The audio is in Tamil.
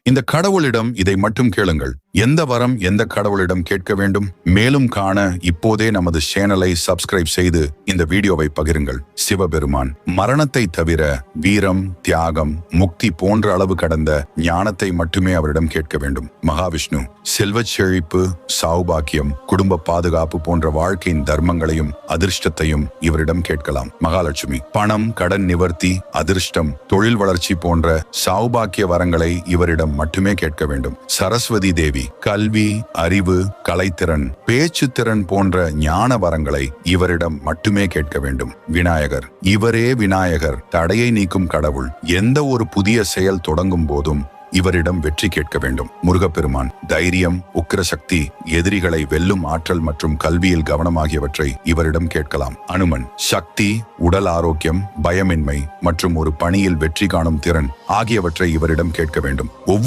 இந்த கடவுளிடம் இதை மட்டும் கேளுங்கள். எந்த வரம் எந்த கடவுளிடம் கேட்க வேண்டும்? மேலும் காண இப்போதே நமது சேனலை சப்ஸ்கிரைப் செய்து இந்த வீடியோவை பகிருங்கள். சிவபெருமான் மரணத்தை தவிர வீரம், தியாகம், முக்தி போன்ற அளவு கடந்த ஞானத்தை மட்டுமே அவரிடம் கேட்க வேண்டும். மகாவிஷ்ணு செல்வச் செழிப்பு, சௌபாக்கியம், குடும்ப பாதுகாப்பு போன்ற வாழ்க்கையின் தர்மங்களையும் அதிர்ஷ்டத்தையும் இவரிடம் கேட்கலாம். மகாலட்சுமி பணம், கடன் நிவர்த்தி, அதிர்ஷ்டம், தொழில் வளர்ச்சி போன்ற சௌபாக்கிய வரங்களை இவரிடம் மட்டுமே கேட்க வேண்டும். சரஸ்வதி தேவி கல்வி, அறிவு, கலைத்திறன், பேச்சு திறன் போன்ற ஞான வரங்களை இவரிடம் மட்டுமே கேட்க வேண்டும். விநாயகர் இவரே விநாயகர், தடையை நீக்கும் கடவுள். எந்த ஒரு புதிய செயல் தொடங்கும் போதும் இவரிடம் வெற்றி கேட்க வேண்டும். முருகப்பெருமான் தைரியம், உக்கிரசக்தி, எதிரிகளை வெல்லும் ஆற்றல் மற்றும் கல்வியில் கவனம் ஆகியவற்றை இவரிடம் கேட்கலாம். அனுமன் சக்தி, உடல் ஆரோக்கியம், பயமின்மை மற்றும் ஒரு பணியில் வெற்றி காணும் திறன் ஆகியவற்றை இவரிடம் கேட்க வேண்டும். ஒவ்வொரு